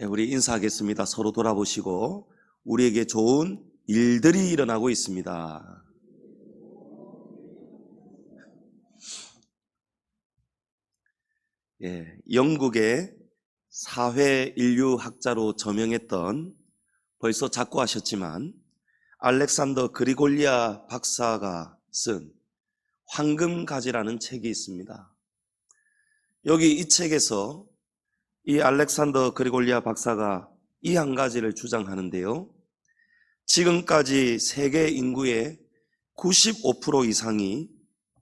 우리 인사하겠습니다. 서로 돌아보시고 우리에게 좋은 일들이 일어나고 있습니다. 영국의 사회 인류학자로 저명했던, 벌써 작고하셨지만 알렉산더 그리골리아 박사가 쓴 황금가지라는 책이 있습니다. 여기 이 책에서 이 알렉산더 그리골리아 박사가 이 한 가지를 주장하는데요. 지금까지 세계 인구의 95% 이상이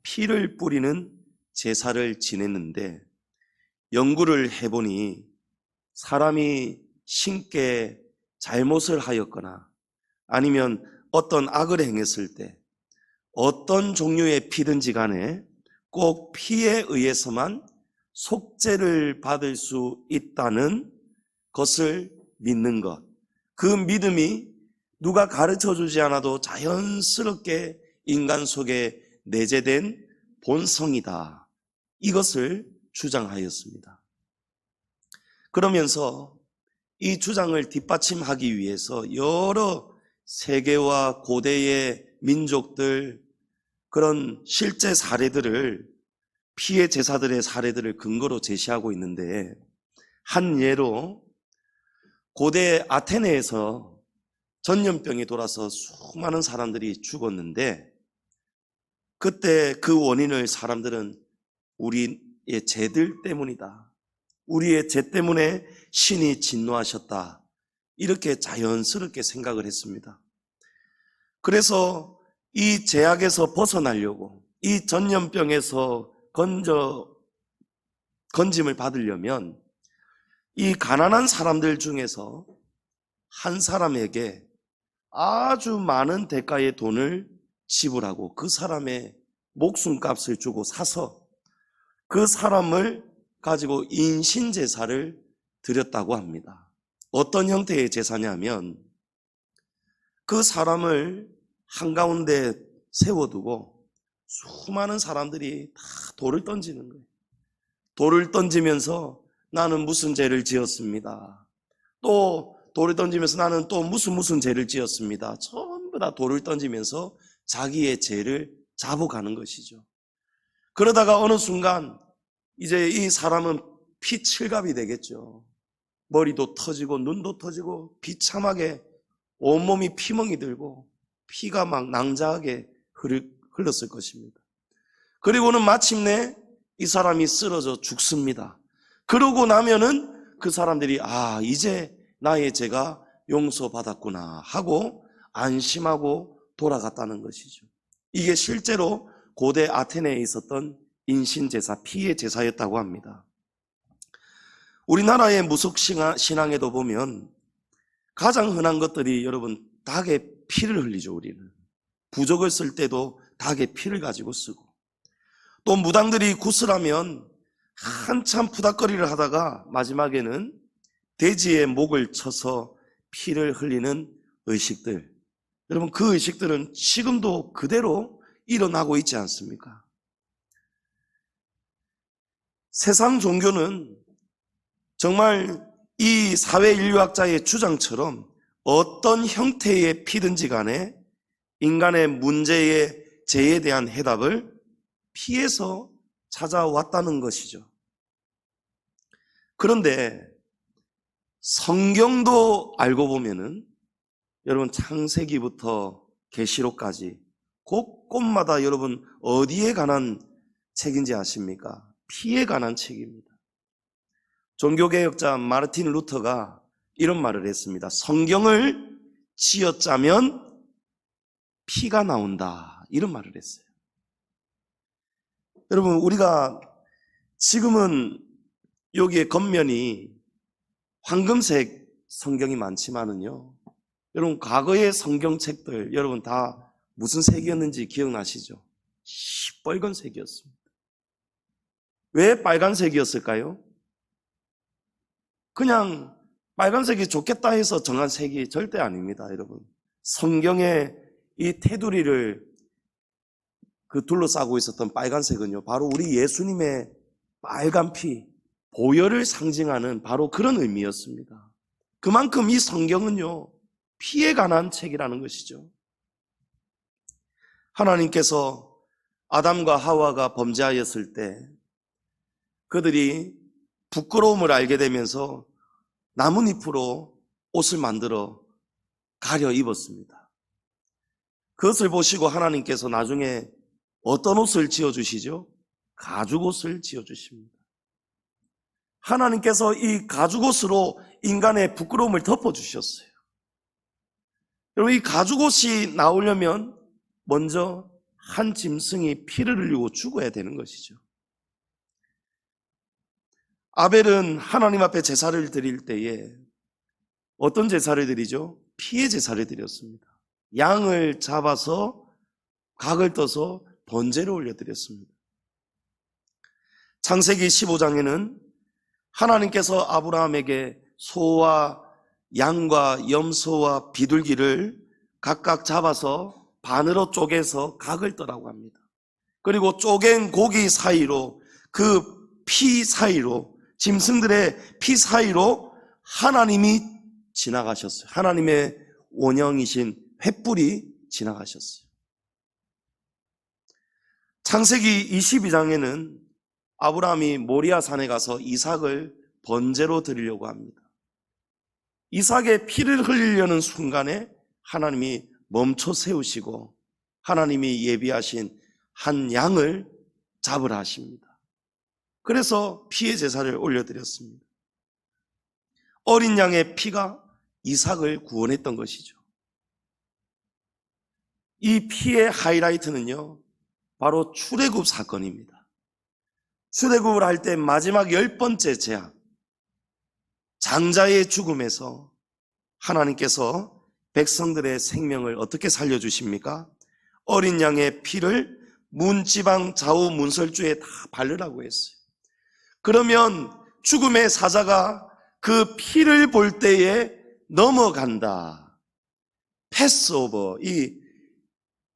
피를 뿌리는 제사를 지냈는데, 연구를 해보니 사람이 신께 잘못을 하였거나 아니면 어떤 악을 행했을 때 어떤 종류의 피든지 간에 꼭 피에 의해서만 속죄를 받을 수 있다는 것을 믿는 것, 그 믿음이 누가 가르쳐주지 않아도 자연스럽게 인간 속에 내재된 본성이다, 이것을 주장하였습니다. 그러면서 이 주장을 뒷받침하기 위해서 여러 세계와 고대의 민족들, 그런 실제 사례들을, 피해 제사들의 사례들을 근거로 제시하고 있는데, 한 예로 고대 아테네에서 전염병이 돌아서 수많은 사람들이 죽었는데, 그때 그 원인을 사람들은 우리의 죄들 때문이다, 우리의 죄 때문에 신이 진노하셨다, 이렇게 자연스럽게 생각을 했습니다. 그래서 이 죄악에서 벗어나려고, 이 전염병에서 건짐을 받으려면 이 가난한 사람들 중에서 한 사람에게 아주 많은 대가의 돈을 지불하고 그 사람의 목숨값을 주고 사서 그 사람을 가지고 인신제사를 드렸다고 합니다. 어떤 형태의 제사냐면, 그 사람을 한가운데 세워두고 수많은 사람들이 다 돌을 던지는 거예요. 돌을 던지면서 나는 무슨 죄를 지었습니다, 또 돌을 던지면서 나는 또 무슨 죄를 지었습니다, 전부 다 돌을 던지면서 자기의 죄를 잡아가는 것이죠. 그러다가 어느 순간 이제 이 사람은 피칠갑이 되겠죠. 머리도 터지고 눈도 터지고 비참하게 온몸이 피멍이 들고 피가 막 낭자하게 흘렀을 것입니다. 그리고는 마침내 이 사람이 쓰러져 죽습니다. 그러고 나면은 그 사람들이 이제 나의 죄가 용서받았구나 하고 안심하고 돌아갔다는 것이죠. 이게 실제로 고대 아테네에 있었던 인신제사, 피의 제사였다고 합니다. 우리나라의 무속신앙에도 보면 가장 흔한 것들이, 여러분, 닭의 피를 흘리죠. 우리는 부적을 쓸 때도 닭의 피를 가지고 쓰고, 또 무당들이 구슬하면 한참 푸닥거리를 하다가 마지막에는 돼지의 목을 쳐서 피를 흘리는 의식들, 여러분, 그 의식들은 지금도 그대로 일어나고 있지 않습니까? 세상 종교는 정말 이 사회인류학자의 주장처럼 어떤 형태의 피든지 간에 인간의 문제의 죄에 대한 해답을 피해서 찾아왔다는 것이죠. 그런데 성경도 알고 보면은, 여러분, 창세기부터 계시록까지 곳곳마다 여러분 어디에 관한 책인지 아십니까? 피에 관한 책입니다. 종교개혁자 마르틴 루터가 이런 말을 했습니다. 성경을 쥐어짜면 피가 나온다, 이런 말을 했어요. 여러분, 우리가 지금은 여기에 겉면이 황금색 성경이 많지만은요, 여러분, 과거의 성경책들 여러분 다 무슨 색이었는지 기억나시죠? 시뻘건색이었습니다. 왜 빨간색이었을까요? 그냥 빨간색이 좋겠다 해서 정한 색이 절대 아닙니다, 여러분. 성경의 이 테두리를 둘러싸고 있었던 빨간색은요, 바로 우리 예수님의 빨간 피, 보혈을 상징하는 바로 그런 의미였습니다. 그만큼 이 성경은요, 피에 관한 책이라는 것이죠. 하나님께서 아담과 하와가 범죄하였을 때 그들이 부끄러움을 알게 되면서 나뭇잎으로 옷을 만들어 가려 입었습니다. 그것을 보시고 하나님께서 나중에 어떤 옷을 지어주시죠? 가죽옷을 지어주십니다. 하나님께서 이 가죽옷으로 인간의 부끄러움을 덮어주셨어요. 여러분, 이 가죽옷이 나오려면 먼저 한 짐승이 피를 흘리고 죽어야 되는 것이죠. 아벨은 하나님 앞에 제사를 드릴 때에 어떤 제사를 드리죠? 피의 제사를 드렸습니다. 양을 잡아서 각을 떠서 번제를 올려드렸습니다. 창세기 15장에는 하나님께서 아브라함에게 소와 양과 염소와 비둘기를 각각 잡아서 반으로 쪼개서 각을 떠라고 합니다. 그리고 쪼갠 고기 사이로, 그 피 사이로, 짐승들의 피 사이로 하나님이 지나가셨어요. 하나님의 원형이신 횃불이 지나가셨어요. 창세기 22장에는 아브라함이 모리아 산에 가서 이삭을 번제로 드리려고 합니다. 이삭의 피를 흘리려는 순간에 하나님이 멈춰 세우시고 하나님이 예비하신 한 양을 잡으라 하십니다. 그래서 피의 제사를 올려드렸습니다. 어린 양의 피가 이삭을 구원했던 것이죠. 이 피의 하이라이트는요, 바로 출애굽 사건입니다. 출애굽을 할 때 마지막 10번째 재앙, 장자의 죽음에서 하나님께서 백성들의 생명을 어떻게 살려주십니까? 어린 양의 피를 문지방 좌우 문설주에 다 바르라고 했어요. 그러면 죽음의 사자가 그 피를 볼 때에 넘어간다. 패스오버, 이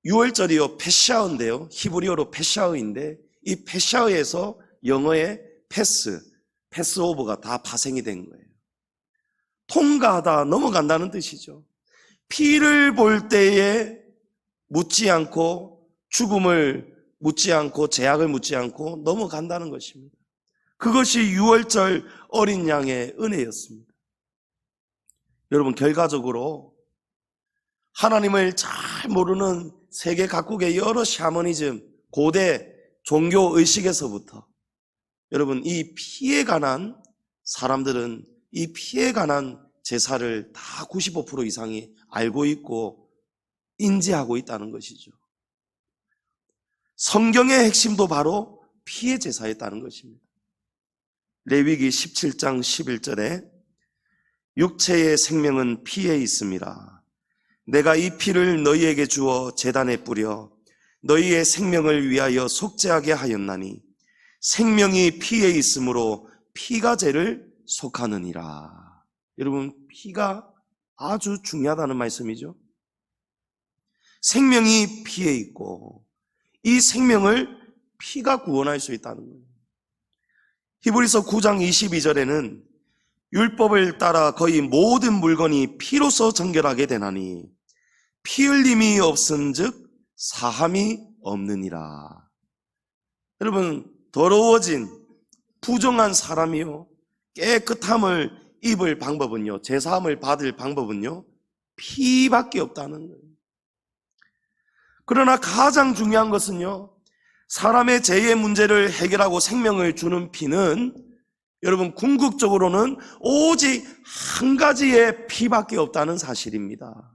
6월절이요 패샤어인데요, 히브리어로 패샤어인데 이 패샤어에서 영어의 패스오버가 다 파생이 된 거예요. 통과하다, 넘어간다는 뜻이죠. 피를 볼 때에 묻지 않고, 죽음을 묻지 않고, 제약을 묻지 않고 넘어간다는 것입니다. 그것이 6월절 어린 양의 은혜였습니다. 여러분, 결과적으로 하나님을 잘 모르는 세계 각국의 여러 샤머니즘, 고대 종교 의식에서부터 여러분, 이 피에 관한 사람들은 이 피에 관한 제사를 다 95% 이상이 알고 있고 인지하고 있다는 것이죠. 성경의 핵심도 바로 피의 제사였다는 것입니다. 레위기 17장 11절에 육체의 생명은 피에 있음이라. 내가 이 피를 너희에게 주어 제단에 뿌려 너희의 생명을 위하여 속죄하게 하였나니 생명이 피에 있으므로 피가 죄를 속하느니라. 여러분, 피가 아주 중요하다는 말씀이죠. 생명이 피에 있고 이 생명을 피가 구원할 수 있다는 거예요. 히브리서 9장 22절에는 율법을 따라 거의 모든 물건이 피로서 정결하게 되나니 피 흘림이 없은즉 사함이 없느니라. 여러분, 더러워진 부정한 사람이요 깨끗함을 입을 방법은요, 제사함을 받을 방법은요 피밖에 없다는 거예요. 그러나 가장 중요한 것은요, 사람의 죄의 문제를 해결하고 생명을 주는 피는 여러분 궁극적으로는 오직 한 가지의 피밖에 없다는 사실입니다.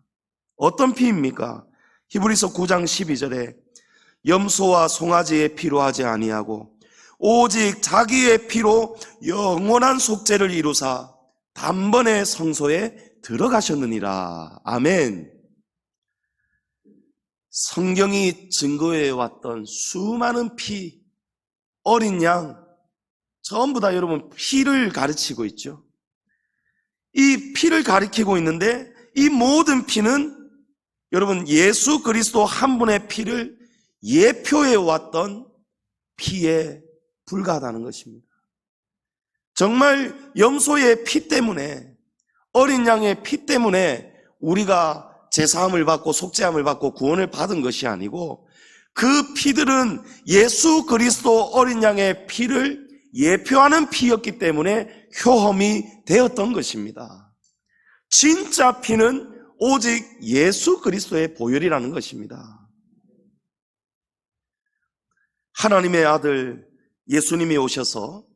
어떤 피입니까? 히브리서 9장 12절에 염소와 송아지의 피로 하지 아니하고 오직 자기의 피로 영원한 속죄를 이루사 단번에 성소에 들어가셨느니라. 아멘. 성경이 증거해 왔던 수많은 피, 어린 양, 전부 다 여러분 피를 가르치고 있죠. 이 피를 가리키고 있는데 이 모든 피는 여러분 예수 그리스도 한 분의 피를 예표해 왔던 피에 불과하다는 것입니다. 정말 염소의 피 때문에 어린 양의 피 때문에 우리가 제사함을 받고 속죄함을 받고 구원을 받은 것이 아니고 그 피들은 예수 그리스도 어린 양의 피를 예표하는 피였기 때문에 효험이 되었던 것입니다. 진짜 피는 오직 예수 그리스도의 보혈이라는 것입니다. 하나님의 아들 예수님이 오셔서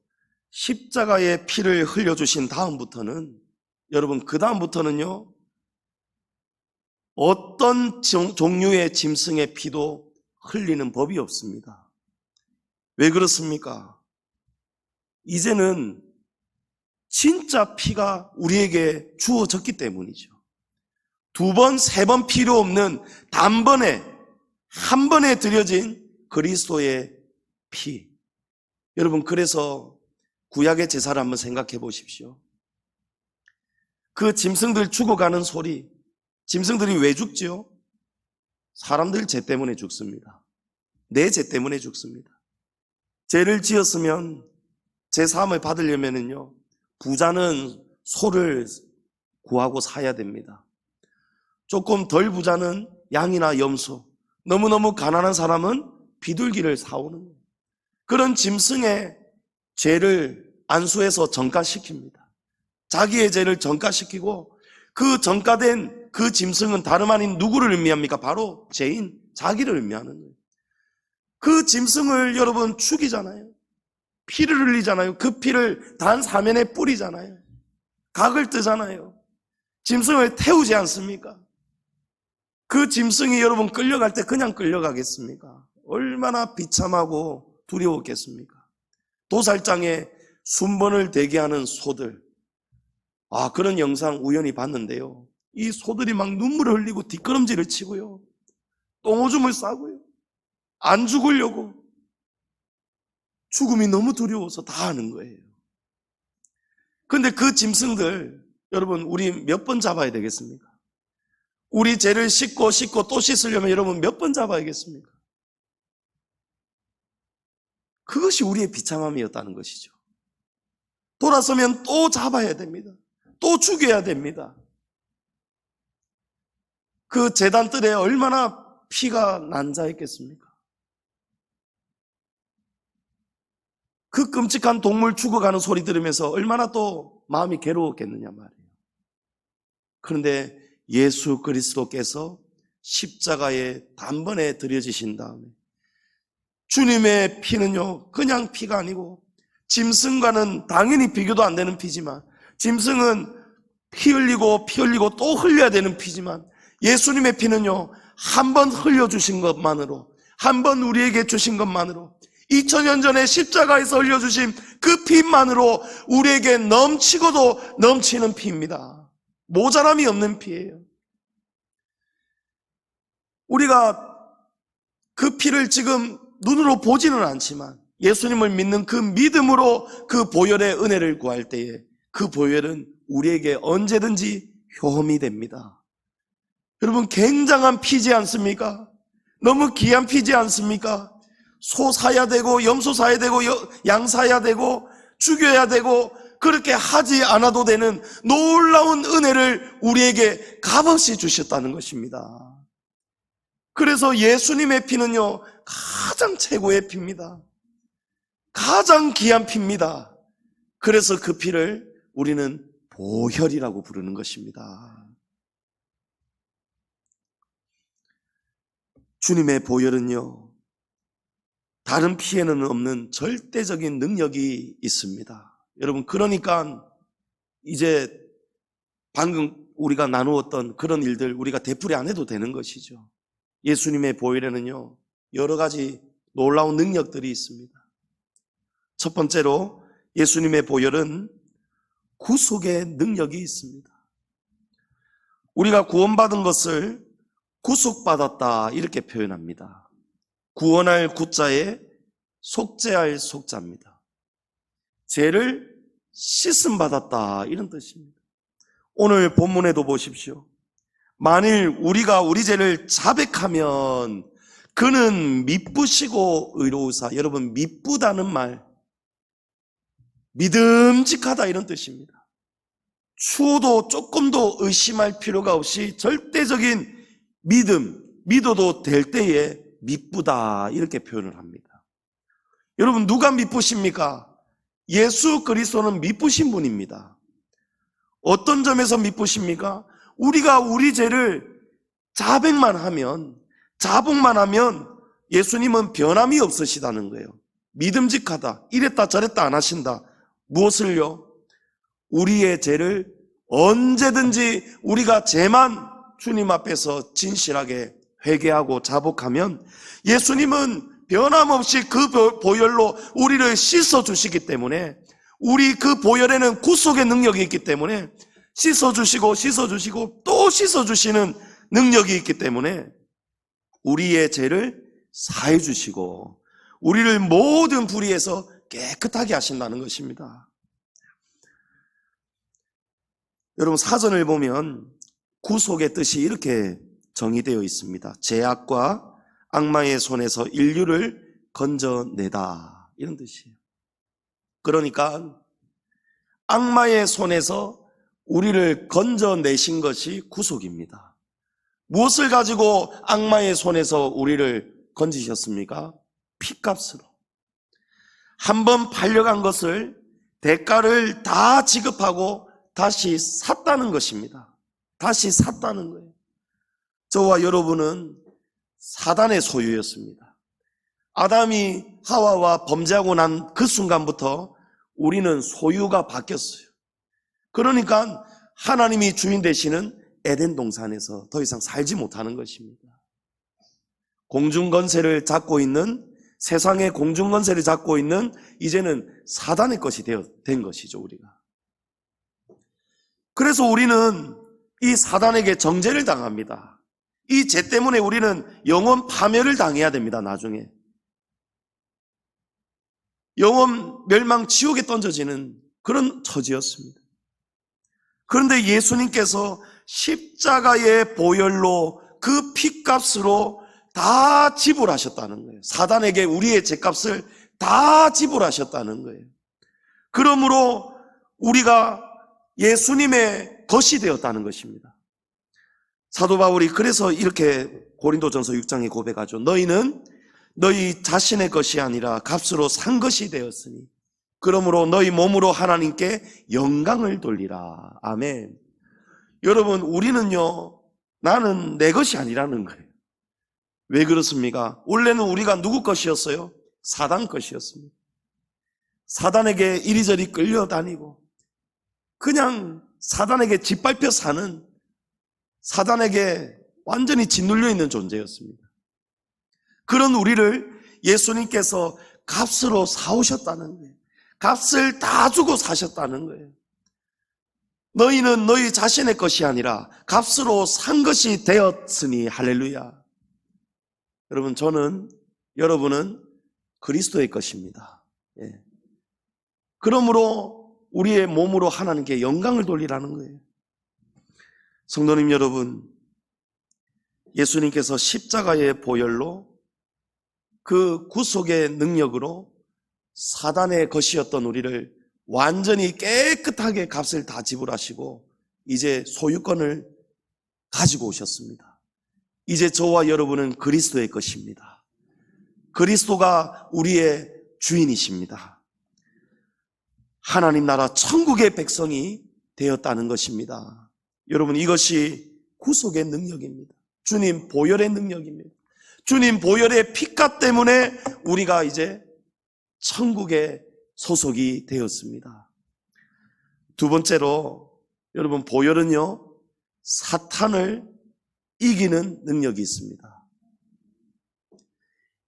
십자가의 피를 흘려주신 다음부터는, 여러분, 그 다음부터는요, 어떤 종류의 짐승의 피도 흘리는 법이 없습니다. 왜 그렇습니까? 이제는 진짜 피가 우리에게 주어졌기 때문이죠. 두 번, 세 번 필요 없는 단번에, 한 번에 드려진 그리스도의 피. 여러분, 그래서 구약의 제사를 한번 생각해 보십시오. 그 짐승들 죽어가는 소리, 짐승들이 왜 죽지요? 사람들 죄 때문에 죽습니다. 내 죄 때문에 죽습니다. 죄를 지었으면 죄 사함을 받으려면요, 부자는 소를 구하고 사야 됩니다. 조금 덜 부자는 양이나 염소, 너무너무 가난한 사람은 비둘기를 사오는 거예요. 그런 짐승의 죄를 안수해서 전가시킵니다. 자기의 죄를 전가시키고, 그 전가된 그 짐승은 다름 아닌 누구를 의미합니까? 바로 죄인, 자기를 의미하는 거예요. 그 짐승을 여러분 죽이잖아요. 피를 흘리잖아요. 그 피를 단 사면에 뿌리잖아요. 각을 뜨잖아요. 짐승을 태우지 않습니까? 그 짐승이 여러분 끌려갈 때 그냥 끌려가겠습니까? 얼마나 비참하고 두려웠겠습니까? 도살장에 순번을 대기하는 소들, 그런 영상 우연히 봤는데요, 이 소들이 막 눈물을 흘리고 뒷걸음질을 치고요, 똥오줌을 싸고요, 안 죽으려고 죽음이 너무 두려워서 다 하는 거예요. 그런데 그 짐승들, 여러분, 우리 몇 번 잡아야 되겠습니까? 우리 죄를 씻고 또 씻으려면 여러분 몇 번 잡아야겠습니까? 그것이 우리의 비참함이었다는 것이죠. 돌아서면 또 잡아야 됩니다. 또 죽여야 됩니다. 그 제단들에 얼마나 피가 난자했겠습니까? 그 끔찍한 동물 죽어가는 소리 들으면서 얼마나 또 마음이 괴로웠겠느냐 말이에요. 그런데 예수 그리스도께서 십자가에 단번에 드려지신 다음에, 주님의 피는요, 그냥 피가 아니고 짐승과는 당연히 비교도 안 되는 피지만, 짐승은 피 흘리고 또 흘려야 되는 피지만, 예수님의 피는요, 한 번 흘려주신 것만으로, 한 번 우리에게 주신 것만으로, 2000년 전에 십자가에서 흘려주신 그 피만으로 우리에게 넘치고도 넘치는 피입니다. 모자람이 없는 피예요. 우리가 그 피를 지금 눈으로 보지는 않지만 예수님을 믿는 그 믿음으로 그 보혈의 은혜를 구할 때에 그 보혈은 우리에게 언제든지 효험이 됩니다. 여러분, 굉장한 피지 않습니까? 너무 귀한 피지 않습니까? 소 사야 되고 염소 사야 되고 양 사야 되고 죽여야 되고 그렇게 하지 않아도 되는 놀라운 은혜를 우리에게 값없이 주셨다는 것입니다. 그래서 예수님의 피는요, 가장 최고의 피입니다. 가장 귀한 피입니다. 그래서 그 피를 우리는 보혈이라고 부르는 것입니다. 주님의 보혈은요, 다른 피에는 없는 절대적인 능력이 있습니다. 여러분, 그러니까 이제 방금 우리가 나누었던 그런 일들 우리가 되풀이 안 해도 되는 것이죠. 예수님의 보혈에는요, 여러 가지 놀라운 능력들이 있습니다. 첫 번째로 예수님의 보혈은 구속의 능력이 있습니다. 우리가 구원받은 것을 구속받았다 이렇게 표현합니다. 구원할 구자에 속죄할 속자입니다. 죄를 씻음 받았다 이런 뜻입니다. 오늘 본문에도 보십시오. 만일 우리가 우리 죄를 자백하면 그는 미쁘시고 의로우사. 여러분, 미쁘다는 말, 믿음직하다 이런 뜻입니다. 추호도 조금도 의심할 필요가 없이 절대적인 믿어도 될 때에 미쁘다, 이렇게 표현을 합니다. 여러분, 누가 미쁘십니까? 예수 그리스도는 미쁘신 분입니다. 어떤 점에서 미쁘십니까? 우리가 우리 죄를 자백만 하면, 자복만 하면 예수님은 변함이 없으시다는 거예요. 믿음직하다, 이랬다 저랬다 안 하신다. 무엇을요? 우리의 죄를 언제든지 우리가 죄만 주님 앞에서 진실하게 회개하고 자복하면 예수님은 변함없이 그 보혈로 우리를 씻어주시기 때문에, 우리 그 보혈에는 구속의 능력이 있기 때문에 씻어주시고 또 씻어주시는 능력이 있기 때문에 우리의 죄를 사해 주시고 우리를 모든 불의에서 깨끗하게 하신다는 것입니다. 여러분, 사전을 보면 구속의 뜻이 이렇게 정의되어 있습니다. 죄악과 악마의 손에서 인류를 건져내다, 이런 뜻이에요. 그러니까 악마의 손에서 우리를 건져내신 것이 구속입니다. 무엇을 가지고 악마의 손에서 우리를 건지셨습니까? 피값으로. 한번 팔려간 것을, 대가를 다 지급하고 다시 샀다는 것입니다. 다시 샀다는 거예요. 저와 여러분은 사단의 소유였습니다. 아담이 하와와 범죄하고 난 그 순간부터 우리는 소유가 바뀌었어요. 그러니까 하나님이 주인 되시는 에덴 동산에서 더 이상 살지 못하는 것입니다. 공중권세를 잡고 있는, 세상의 공중권세를 잡고 있는 이제는 사단의 것이 된 것이죠, 우리가. 그래서 우리는 이 사단에게 정죄를 당합니다. 이 죄 때문에 우리는 영원 파멸을 당해야 됩니다, 나중에. 영원 멸망 지옥에 던져지는 그런 처지였습니다. 그런데 예수님께서 십자가의 보혈로 그 피값으로 다 지불하셨다는 거예요. 사단에게 우리의 죄값을 다 지불하셨다는 거예요. 그러므로 우리가 예수님의 것이 되었다는 것입니다. 사도 바울이 그래서 이렇게 고린도전서 6장에 고백하죠. 너희는 너희 자신의 것이 아니라 값으로 산 것이 되었으니 그러므로 너희 몸으로 하나님께 영광을 돌리라. 아멘. 여러분, 우리는요, 나는 내 것이 아니라는 거예요. 왜 그렇습니까? 원래는 우리가 누구 것이었어요? 사단 것이었습니다. 사단에게 이리저리 끌려다니고 그냥 사단에게 짓밟혀 사는, 사단에게 완전히 짓눌려 있는 존재였습니다. 그런 우리를 예수님께서 값으로 사오셨다는 거예요. 값을 다 주고 사셨다는 거예요. 너희는 너희 자신의 것이 아니라 값으로 산 것이 되었으니 할렐루야. 여러분, 여러분은 그리스도의 것입니다. 예. 그러므로 우리의 몸으로 하나님께 영광을 돌리라는 거예요. 성도님 여러분, 예수님께서 십자가의 보혈로 그 구속의 능력으로 사단의 것이었던 우리를 완전히 깨끗하게 값을 다 지불하시고 이제 소유권을 가지고 오셨습니다. 이제 저와 여러분은 그리스도의 것입니다. 그리스도가 우리의 주인이십니다. 하나님 나라 천국의 백성이 되었다는 것입니다. 여러분, 이것이 구속의 능력입니다. 주님 보혈의 능력입니다. 주님 보혈의 피값 때문에 우리가 이제 천국의 소속이 되었습니다. 두 번째로, 여러분, 보혈은요, 사탄을 이기는 능력이 있습니다.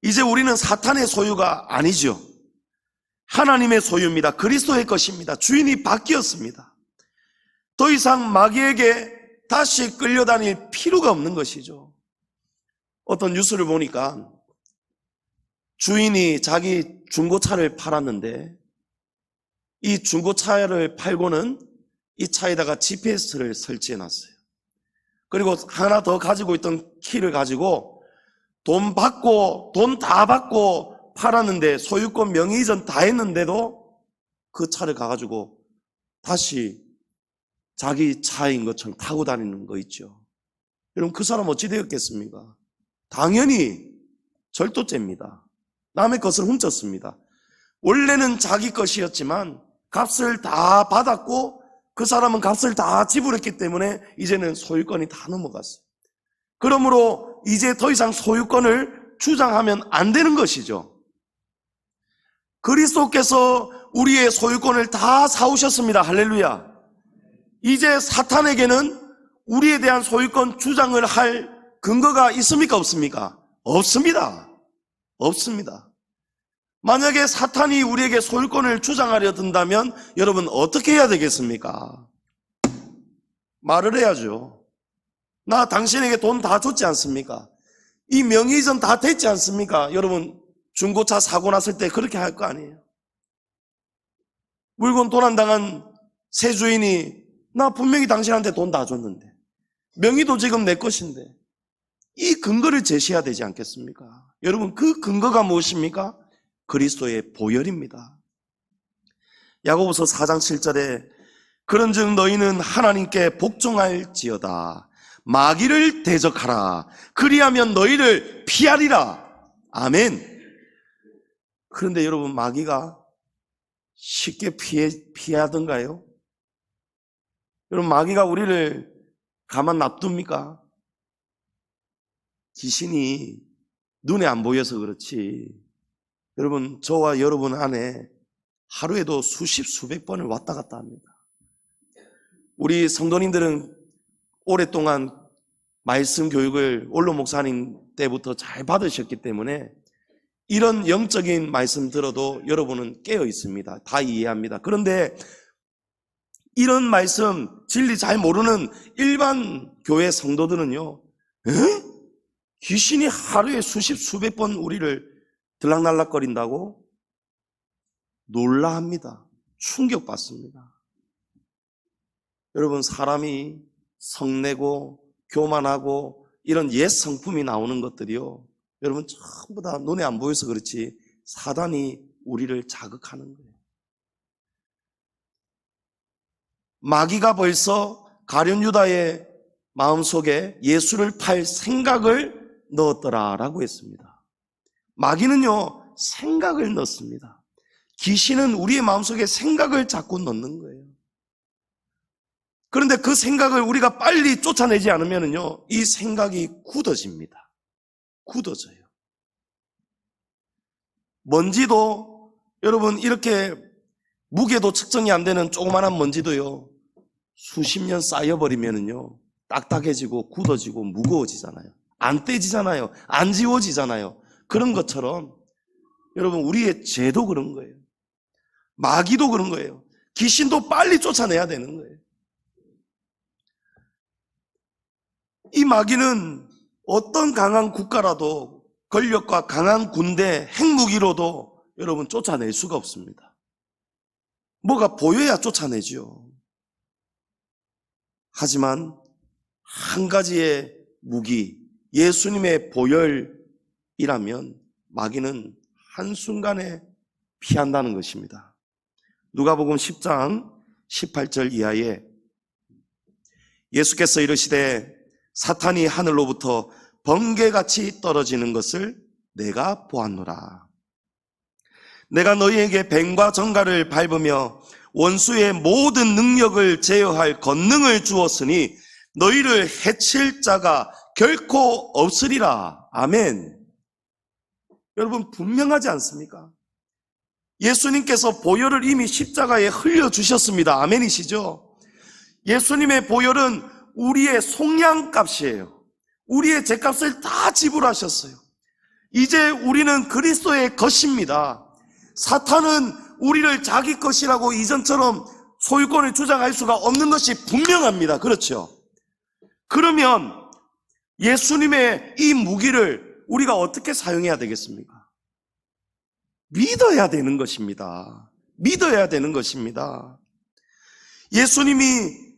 이제 우리는 사탄의 소유가 아니죠. 하나님의 소유입니다. 그리스도의 것입니다. 주인이 바뀌었습니다. 더 이상 마귀에게 다시 끌려다닐 필요가 없는 것이죠. 어떤 뉴스를 보니까 주인이 자기 중고차를 팔았는데 이 중고차를 팔고는 이 차에다가 GPS를 설치해 놨어요. 그리고 하나 더 가지고 있던 키를 가지고 돈 다 받고 팔았는데, 소유권 명의 이전 다 했는데도 그 차를 가가지고 다시 자기 차인 것처럼 타고 다니는 거 있죠. 여러분, 그 사람 어찌 되었겠습니까? 당연히 절도죄입니다. 남의 것을 훔쳤습니다. 원래는 자기 것이었지만 값을 다 받았고 그 사람은 값을 다 지불했기 때문에 이제는 소유권이 다 넘어갔어요. 그러므로 이제 더 이상 소유권을 주장하면 안 되는 것이죠. 그리스도께서 우리의 소유권을 다 사오셨습니다. 할렐루야. 이제 사탄에게는 우리에 대한 소유권 주장을 할 근거가 있습니까? 없습니까? 없습니다. 없습니다. 만약에 사탄이 우리에게 소유권을 주장하려 든다면 여러분 어떻게 해야 되겠습니까? 말을 해야죠. 나 당신에게 돈 다 줬지 않습니까? 이 명의 이전 다 됐지 않습니까? 여러분 중고차 사고 났을 때 그렇게 할 거 아니에요. 물건 도난당한 새 주인이 나 분명히 당신한테 돈 다 줬는데 명의도 지금 내 것인데 이 근거를 제시해야 되지 않겠습니까? 여러분 그 근거가 무엇입니까? 그리스도의 보혈입니다. 야고보서 4장 7절에 그런즉 너희는 하나님께 복종할지어다 마귀를 대적하라 그리하면 너희를 피하리라. 아멘. 그런데 여러분 마귀가 쉽게 피하던가요? 여러분 마귀가 우리를 가만 놔둡니까? 귀신이 눈에 안 보여서 그렇지 여러분 저와 여러분 안에 하루에도 수십 수백 번을 왔다 갔다 합니다. 우리 성도님들은 오랫동안 말씀 교육을 원로 목사님 때부터 잘 받으셨기 때문에 이런 영적인 말씀 들어도 여러분은 깨어 있습니다. 다 이해합니다. 그런데 이런 말씀 진리 잘 모르는 일반 교회 성도들은요, 귀신이 하루에 수십 수백 번 우리를 들락날락거린다고 놀라합니다. 충격받습니다. 여러분 사람이 성내고 교만하고 이런 옛 성품이 나오는 것들이요, 여러분 전부 다 눈에 안 보여서 그렇지 사단이 우리를 자극하는 거예요. 마귀가 벌써 가룟 유다의 마음속에 예수를 팔 생각을 넣었더라라고 했습니다. 마귀는요 생각을 넣습니다. 귀신은 우리의 마음속에 생각을 자꾸 넣는 거예요. 그런데 그 생각을 우리가 빨리 쫓아내지 않으면요 이 생각이 굳어집니다. 굳어져요. 먼지도 여러분 이렇게 무게도 측정이 안 되는 조그만한 먼지도요 수십 년 쌓여버리면요 딱딱해지고 굳어지고 무거워지잖아요. 안 떼지잖아요. 안 지워지잖아요. 그런 것처럼 여러분 우리의 죄도 그런 거예요. 마귀도 그런 거예요. 귀신도 빨리 쫓아내야 되는 거예요. 이 마귀는 어떤 강한 국가라도 권력과 강한 군대, 핵무기로도 여러분 쫓아낼 수가 없습니다. 뭐가 보여야 쫓아내죠. 하지만 한 가지의 무기, 예수님의 보혈이라면 마귀는 한순간에 피한다는 것입니다. 누가복음 10장 18절 이하에 예수께서 이르시되 사탄이 하늘로부터 번개같이 떨어지는 것을 내가 보았노라. 내가 너희에게 뱀과 정갈을 밟으며 원수의 모든 능력을 제어할 권능을 주었으니 너희를 해칠 자가 결코 없으리라. 아멘. 여러분 분명하지 않습니까? 예수님께서 보혈을 이미 십자가에 흘려주셨습니다. 아멘이시죠? 예수님의 보혈은 우리의 속량값이에요. 우리의 죄값을 다 지불하셨어요. 이제 우리는 그리스도의 것입니다. 사탄은 우리를 자기 것이라고 이전처럼 소유권을 주장할 수가 없는 것이 분명합니다. 그렇죠? 그러면 예수님의 이 무기를 우리가 어떻게 사용해야 되겠습니까? 믿어야 되는 것입니다. 믿어야 되는 것입니다. 예수님이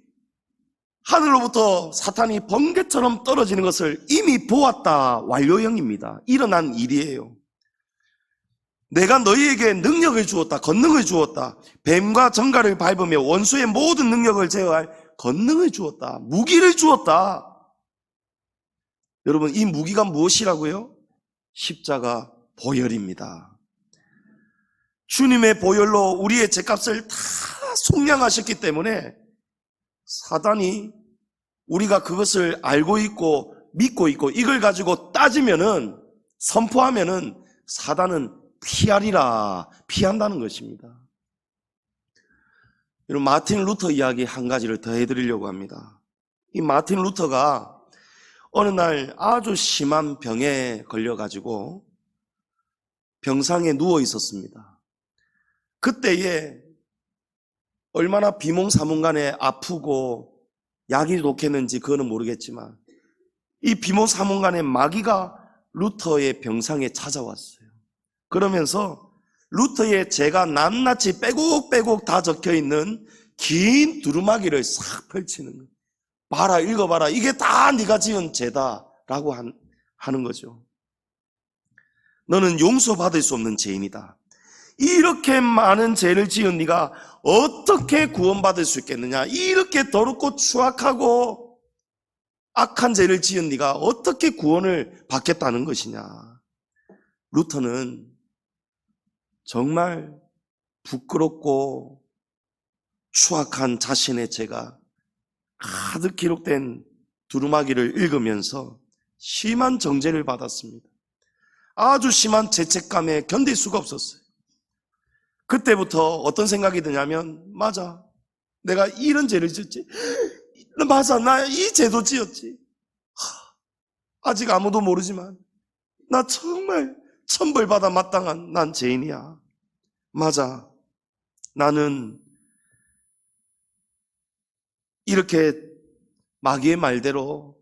하늘로부터 사탄이 번개처럼 떨어지는 것을 이미 보았다. 완료형입니다. 일어난 일이에요. 내가 너희에게 능력을 주었다. 권능을 주었다. 뱀과 정갈을 밟으며 원수의 모든 능력을 제어할 권능을 주었다. 무기를 주었다. 여러분, 이 무기가 무엇이라고요? 십자가 보혈입니다. 주님의 보혈로 우리의 죄값을 다 속량하셨기 때문에 사단이 우리가 그것을 알고 있고 믿고 있고 이걸 가지고 따지면은, 선포하면은 사단은 피한다는 것입니다. 여러분, 마틴 루터 이야기 한 가지를 더 해드리려고 합니다. 이 마틴 루터가 어느 날 아주 심한 병에 걸려가지고 병상에 누워 있었습니다. 그때에 얼마나 비몽사몽간에 아프고 약이 독했는지 그거는 모르겠지만 이 비몽사몽간에 마귀가 루터의 병상에 찾아왔어요. 그러면서 루터의 죄가 낱낱이 빼곡빼곡 다 적혀있는 긴 두루마기를 싹 펼치는 거예요. 봐라, 읽어봐라. 이게 다 네가 지은 죄다라고 하는 거죠. 너는 용서받을 수 없는 죄인이다. 이렇게 많은 죄를 지은 네가 어떻게 구원받을 수 있겠느냐? 이렇게 더럽고 추악하고 악한 죄를 지은 네가 어떻게 구원을 받겠다는 것이냐? 루터는 정말 부끄럽고 추악한 자신의 죄가 가득 기록된 두루마기를 읽으면서 심한 정죄를 받았습니다. 아주 심한 죄책감에 견딜 수가 없었어요. 그때부터 어떤 생각이 드냐면, 맞아, 내가 이런 죄를 지었지. 맞아, 나 이 죄도 지었지. 아직 아무도 모르지만 나 정말 천벌받아 마땅한 난 죄인이야. 맞아, 나는 이렇게 마귀의 말대로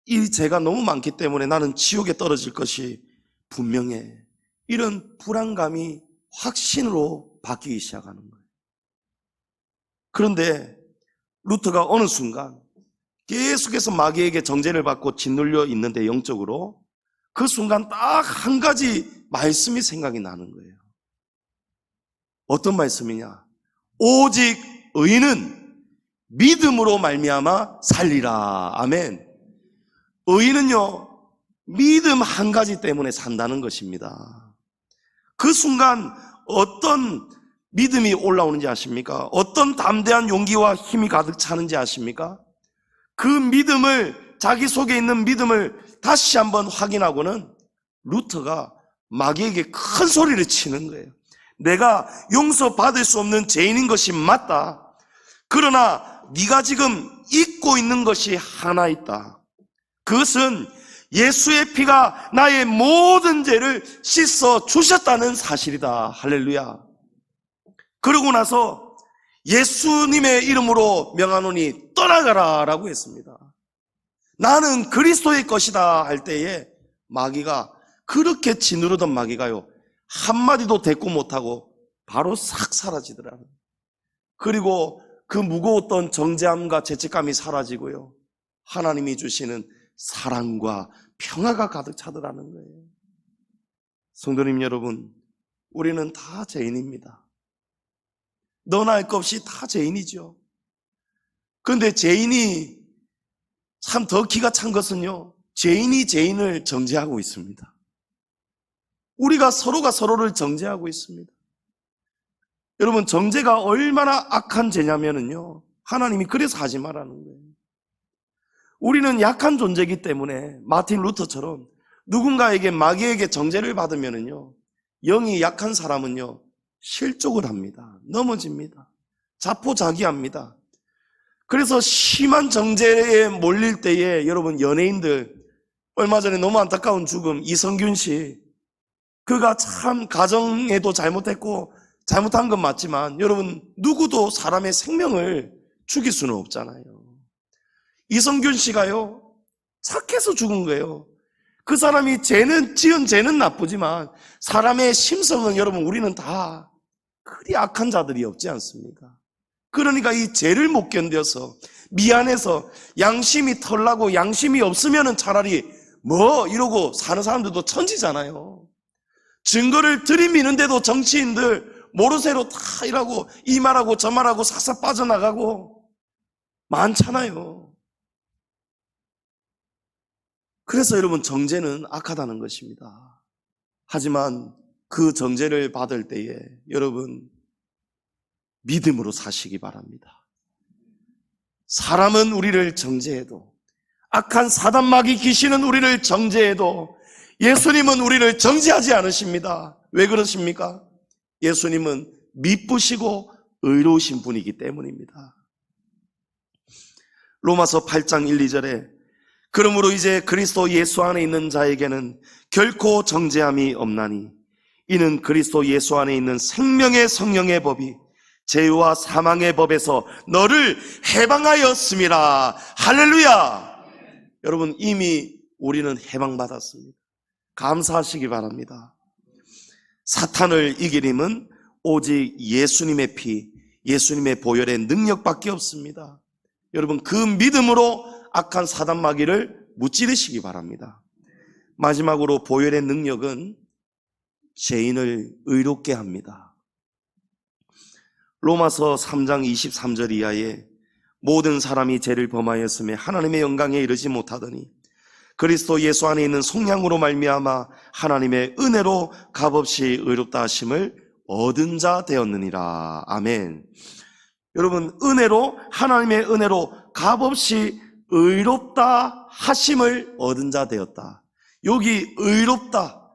이 죄가 너무 많기 때문에 나는 지옥에 떨어질 것이 분명해. 이런 불안감이 확신으로 바뀌기 시작하는 거예요. 그런데 루터가 어느 순간 계속해서 마귀에게 정죄를 받고 짓눌려 있는데, 영적으로 그 순간 딱 한 가지 말씀이 생각이 나는 거예요. 어떤 말씀이냐? 오직 의인은 믿음으로 말미암아 살리라. 아멘. 의인은요, 믿음 한 가지 때문에 산다는 것입니다. 그 순간 어떤 믿음이 올라오는지 아십니까? 어떤 담대한 용기와 힘이 가득 차는지 아십니까? 그 믿음을, 자기 속에 있는 믿음을 다시 한번 확인하고는 루터가 마귀에게 큰 소리를 치는 거예요. 내가 용서받을 수 없는 죄인인 것이 맞다. 그러나 네가 지금 잊고 있는 것이 하나 있다. 그것은 예수의 피가 나의 모든 죄를 씻어 주셨다는 사실이다. 할렐루야. 그러고 나서 예수님의 이름으로 명하노니 떠나가라 라고 했습니다. 나는 그리스도의 것이다 할 때에 마귀가, 그렇게 짓누르던 마귀가요, 한마디도 대꾸 못하고 바로 싹 사라지더라고요. 그리고 그 무거웠던 정죄함과 죄책감이 사라지고요, 하나님이 주시는 사랑과 평화가 가득 차더라는 거예요. 성도님 여러분, 우리는 다 죄인입니다. 너나 할 것 없이 다 죄인이죠. 그런데 죄인이 참 더 기가 찬 것은요, 죄인이 죄인을 정죄하고 있습니다. 우리가 서로가 서로를 정죄하고 있습니다. 여러분, 정죄가 얼마나 악한 죄냐면요, 하나님이 그래서 하지 말라는 거예요. 우리는 약한 존재이기 때문에 마틴 루터처럼 누군가에게, 마귀에게 정죄를 받으면요, 영이 약한 사람은요 실족을 합니다. 넘어집니다. 자포자기합니다. 그래서 심한 정죄에 몰릴 때에, 여러분, 연예인들, 얼마 전에 너무 안타까운 죽음, 이성균 씨, 그가 참 가정에도 잘못했고 잘못한 건 맞지만, 여러분, 누구도 사람의 생명을 죽일 수는 없잖아요. 이성균 씨가요, 착해서 죽은 거예요. 그 사람이 지은 죄는 나쁘지만 사람의 심성은, 여러분, 우리는 다 그리 악한 자들이 없지 않습니까? 그러니까 이 죄를 못 견뎌서 미안해서 양심이 털나고, 양심이 없으면은 차라리 뭐 이러고 사는 사람들도 천지잖아요. 증거를 들이미는데도 정치인들 모르쇠로 다 이라고, 이 말하고 저 말하고 싹싹 빠져나가고, 많잖아요. 그래서 여러분, 정죄는 악하다는 것입니다. 하지만 그 정죄를 받을 때에 여러분, 믿음으로 사시기 바랍니다. 사람은 우리를 정죄해도, 악한 사단마귀 귀신은 우리를 정죄해도 예수님은 우리를 정죄하지 않으십니다. 왜 그러십니까? 예수님은 미쁘시고 의로우신 분이기 때문입니다. 로마서 8장 1, 2절에 그러므로 이제 그리스도 예수 안에 있는 자에게는 결코 정죄함이 없나니 이는 그리스도 예수 안에 있는 생명의 성령의 법이 죄와 사망의 법에서 너를 해방하였음이라. 할렐루야. 여러분, 이미 우리는 해방받았습니다. 감사하시기 바랍니다. 사탄을 이길 힘은 오직 예수님의 피, 예수님의 보혈의 능력밖에 없습니다. 여러분, 그 믿음으로 악한 사단마귀를 무찌르시기 바랍니다. 마지막으로 보혈의 능력은 죄인을 의롭게 합니다. 로마서 3장 23절 이하에 모든 사람이 죄를 범하였음에 하나님의 영광에 이르지 못하더니 그리스도 예수 안에 있는 속량으로 말미암아 하나님의 은혜로 값없이 의롭다 하심을 얻은 자 되었느니라. 아멘. 여러분, 은혜로, 하나님의 은혜로 값없이 의롭다 하심을 얻은 자 되었다. 여기 의롭다,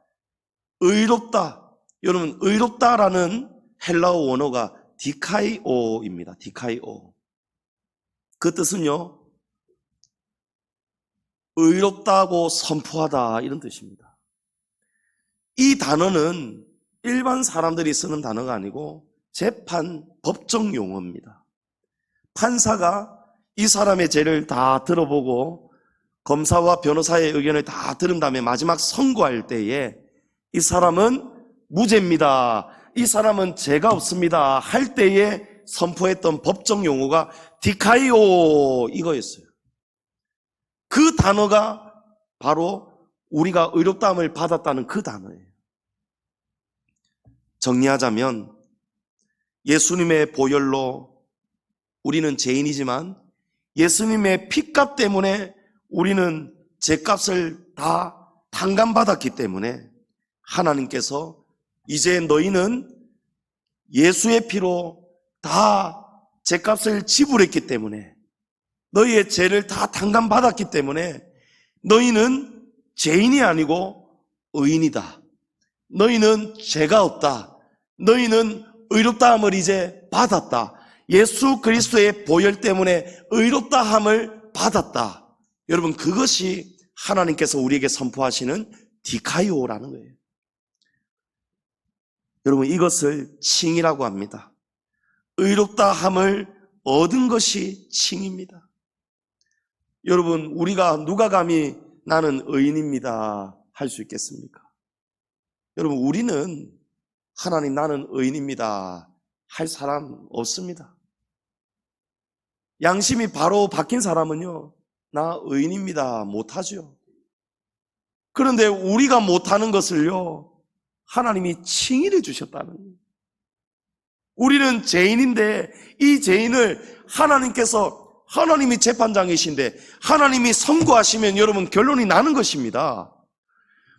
의롭다. 여러분, 의롭다라는 헬라어 원어가 디카이오입니다. 디카이오. 그 뜻은요, 의롭다고 선포하다, 이런 뜻입니다. 이 단어는 일반 사람들이 쓰는 단어가 아니고 재판 법정 용어입니다. 판사가 이 사람의 죄를 다 들어보고 검사와 변호사의 의견을 다 들은 다음에 마지막 선고할 때에 이 사람은 무죄입니다, 이 사람은 죄가 없습니다 할 때에 선포했던 법정 용어가 디카이오, 이거였어요. 그 단어가 바로 우리가 의롭다함을 받았다는 그 단어예요. 정리하자면 예수님의 보혈로 우리는 죄인이지만 예수님의 피값 때문에 우리는 죄값을 다 탕감받았기 때문에 하나님께서 이제 너희는 예수의 피로 다 죄값을 지불했기 때문에, 너희의 죄를 다 탕감받았기 때문에 너희는 죄인이 아니고 의인이다. 너희는 죄가 없다. 너희는 의롭다함을 이제 받았다. 예수 그리스도의 보혈 때문에 의롭다함을 받았다. 여러분, 그것이 하나님께서 우리에게 선포하시는 디카이오라는 거예요. 여러분, 이것을 칭이라고 합니다. 의롭다함을 얻은 것이 칭입니다. 여러분, 우리가 누가 감히 나는 의인입니다 할 수 있겠습니까? 여러분, 우리는 하나님 나는 의인입니다 할 사람 없습니다. 양심이 바로 바뀐 사람은요, 나 의인입니다 못하죠. 그런데 우리가 못하는 것을요, 하나님이 칭의해 주셨다는 거예요. 우리는 죄인인데 이 죄인을 하나님이 재판장이신데 하나님이 선고하시면 여러분 결론이 나는 것입니다.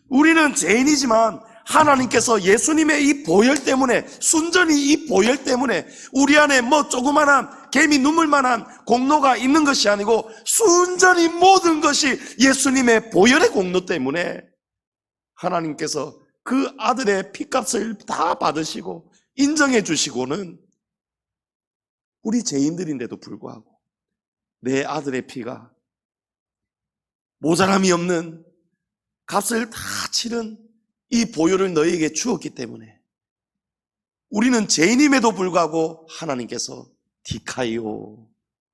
우리는 죄인이지만 하나님께서 예수님의 이 보혈 때문에, 순전히 이 보혈 때문에 우리 안에 뭐 조그만한 개미 눈물만한 공로가 있는 것이 아니고 순전히 모든 것이 예수님의 보혈의 공로 때문에 하나님께서 그 아들의 피값을 다 받으시고 인정해 주시고는 우리 죄인들인데도 불구하고 내 아들의 피가 모자람이 없는 값을 다 치른 이 보혈을 너희에게 주었기 때문에 우리는 죄인임에도 불구하고 하나님께서 디카이오,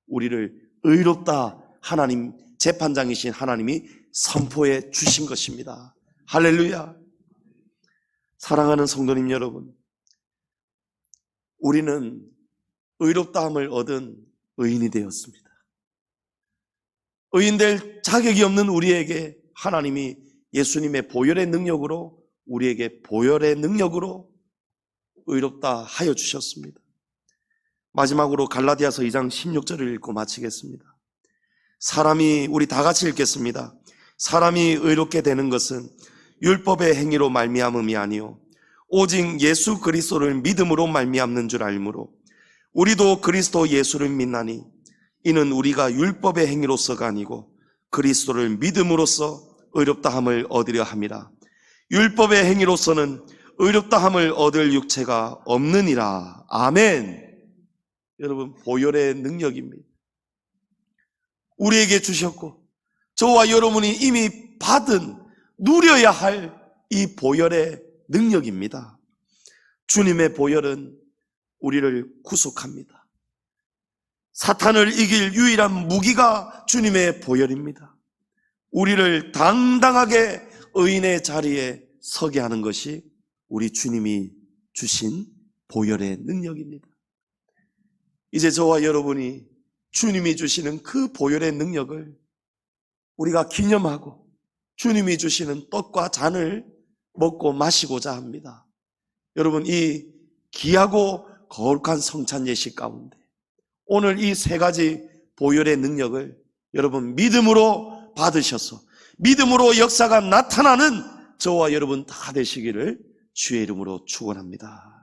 우리를 의롭다, 하나님 재판장이신 하나님이 선포해 주신 것입니다. 할렐루야. 사랑하는 성도님 여러분, 우리는 의롭다함을 얻은 의인이 되었습니다. 의인될 자격이 없는 우리에게 하나님이 예수님의 보혈의 능력으로, 우리에게 보혈의 능력으로 의롭다 하여 주셨습니다. 마지막으로 갈라디아서 2장 16절을 읽고 마치겠습니다. 우리 다 같이 읽겠습니다. 사람이 의롭게 되는 것은 율법의 행위로 말미암음이 아니요 오직 예수 그리스도를 믿음으로 말미암는 줄 알므로 우리도 그리스도 예수를 믿나니 이는 우리가 율법의 행위로서가 아니고 그리스도를 믿음으로써 의롭다함을 얻으려 함이라. 율법의 행위로서는 의롭다함을 얻을 육체가 없느니라. 아멘. 여러분, 보혈의 능력입니다. 우리에게 주셨고 저와 여러분이 이미 받은, 누려야 할 이 보혈의 능력입니다. 주님의 보혈은 우리를 구속합니다. 사탄을 이길 유일한 무기가 주님의 보혈입니다. 우리를 당당하게 의인의 자리에 서게 하는 것이 우리 주님이 주신 보혈의 능력입니다. 이제 저와 여러분이 주님이 주시는 그 보혈의 능력을 우리가 기념하고 주님이 주시는 떡과 잔을 먹고 마시고자 합니다. 여러분, 이 귀하고 거룩한 성찬 예식 가운데 오늘 이 세 가지 보혈의 능력을 여러분 믿음으로 받으셔서 믿음으로 역사가 나타나는 저와 여러분 다 되시기를 주의 이름으로 축원합니다.